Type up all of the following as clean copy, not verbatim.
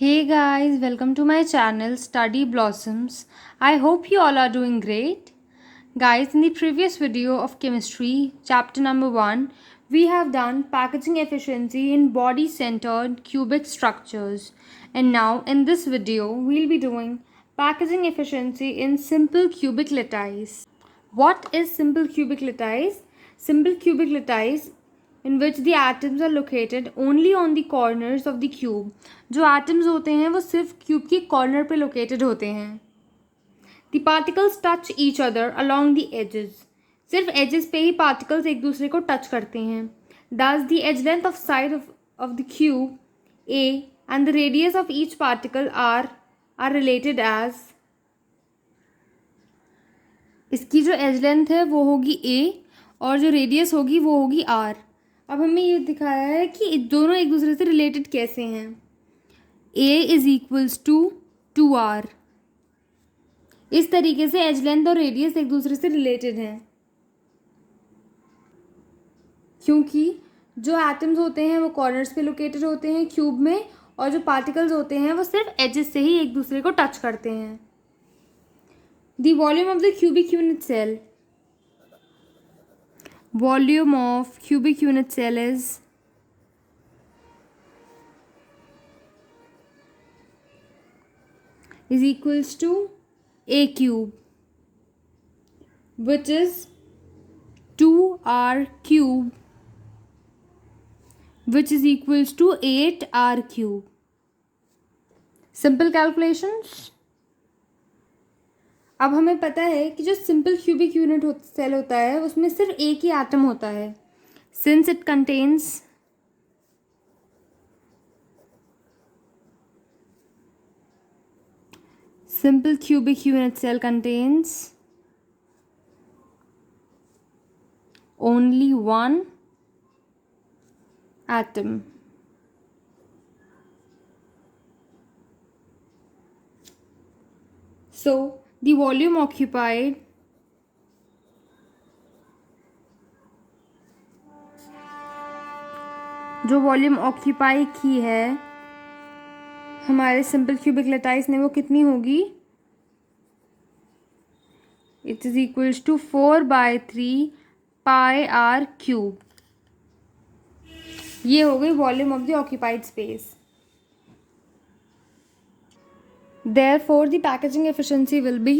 Hey guys, welcome to my channel Study Blossoms. I hope you all are doing great. Guys, in the previous video of chemistry, chapter number 1, we have done packaging efficiency in body-centered cubic structures. And now in this video, we'll be doing packaging efficiency in simple cubic lattice. What is simple cubic lattice? Simple cubic lattice in which the atoms are located only on the corners of the cube. जो atoms होते हैं वो सिर्फ cube के corner पे located होते हैं. The particles touch each other along the edges. सिर्फ edges पे ही particles एक दूसरे को touch करते हैं. Thus the edge length of side of the cube A and the radius of each particle are related as. इसकी जो एज लेंथ है वो होगी ए और जो रेडियस होगी वो होगी आर. अब हमें ये दिखाया है कि दोनों एक दूसरे से रिलेटेड कैसे हैं. ए इज इक्वल्स टू आर. इस तरीके से एज लेंथ और रेडियस एक दूसरे से रिलेटेड हैं क्योंकि जो एटम्स होते हैं वो कॉर्नर्स पे लोकेटेड होते हैं क्यूब में और जो पार्टिकल्स होते हैं वो सिर्फ एजेस से ही एक दूसरे को टच करते हैं. The volume of the cubic unit cell. Volume of cubic unit cell is equals to A cube, which is 2R cube, which is equals to 8R cube. Simple calculations. अब हमें पता है कि जो सिंपल क्यूबिक यूनिट सेल होता है उसमें सिर्फ एक ही एटम होता है. Since it contains simple cubic unit cell contains only one atom. So the volume occupied जो वॉल्यूम ऑक्यूपाई की है हमारे सिंपल क्यूबिक लैटिस ने वो कितनी होगी. It is equals to 4/3 pi R cube. ये हो गई volume of the occupied space. Therefore, the packaging efficiency will be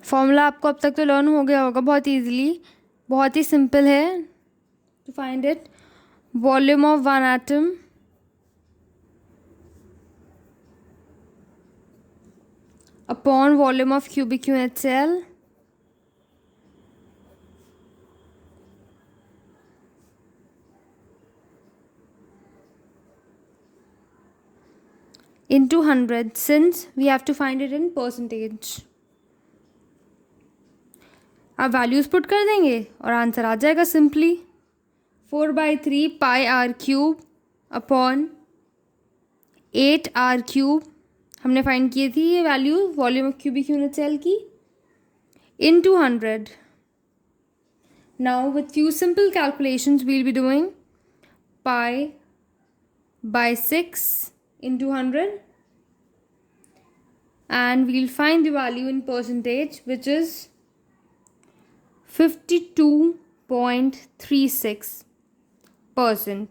formula आपको अब तक तो लर्न हो गया होगा बहुत ईजिली. बहुत ही सिंपल है to find it. Volume of one atom upon volume of cubic unit cell into 100 since we have to find it in percentage. आप वैल्यूज पुट कर देंगे और आंसर आ जाएगा simply. 4/3 pi R cube upon 8R cube. हमने find की थी ये value volume of cubic unit cell की into 100. Now with few simple calculations we'll be doing pi/6 into 100 and we'll find the value in percentage which is 52.36%.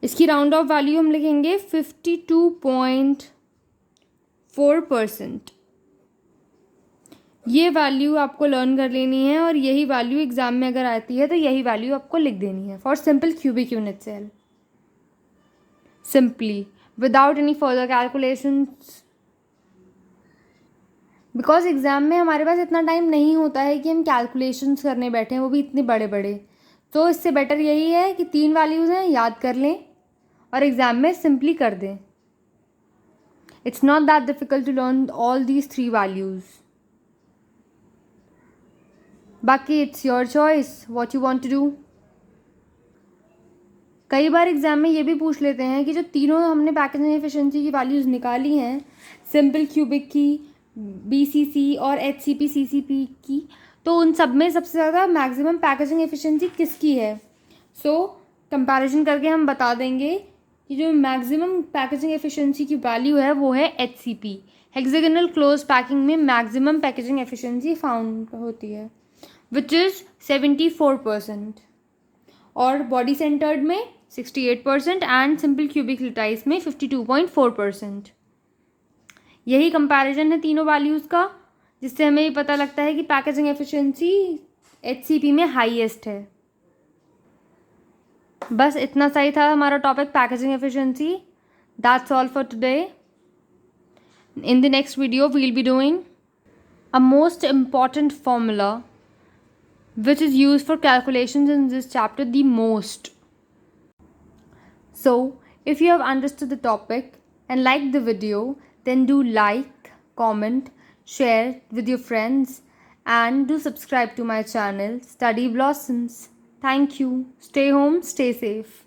इसकी round of value हम लिखेंगे 52.4%. ये value आपको learn कर लेनी है और यही वैल्यू एग्जाम में अगर आती है तो यही वैल्यू आपको लिख देनी है for simple cubic unit cell. Simply without any further calculations because exam में हमारे पास इतना टाइम नहीं होता है कि हम कैलकुलेशंस करने बैठें वो भी इतने बड़े बड़े. तो इससे बेटर यही है कि 3 वैल्यूज़ हैं याद कर लें और एग्ज़ाम में सिंपली कर दें. It's not that difficult to learn all these 3 values. बाकी it's your choice what you want to do. कई बार एग्जाम में ये भी पूछ लेते हैं कि जो तीनों हमने पैकेजिंग एफिशिएंसी की वैल्यूज़ निकाली हैं सिंपल क्यूबिक की, BCC और HCP CCP की, तो उन सब में सबसे ज़्यादा मैक्सिमम पैकेजिंग एफिशिएंसी किसकी है. सो कंपैरिजन करके हम बता देंगे कि जो मैक्सिमम पैकेजिंग एफिशिएंसी की वैल्यू है वो है HCP, हेक्सागोनल क्लोज पैकिंग में मैक्सिमम पैकेजिंग एफिशिएंसी फाउंड होती है, विच इज़ 74%, और बॉडी सेंटर्ड में 68% एंड सिंपल क्यूबिक लिटाइस में 52.4%। यही कंपैरिजन है तीनों वैल्यूज़ का, जिससे हमें ये पता लगता है कि पैकेजिंग एफिशिएंसी HCP में हाईएस्ट है। बस इतना सही था हमारा topic packaging efficiency. That's all for today. In the next video we will be doing a most important formula which is used for calculations in this chapter the most. So, if you have understood the topic and liked the video, then do like, comment, share with your friends, and do subscribe to my channel Study Blossoms. Thank you. Stay home, stay safe.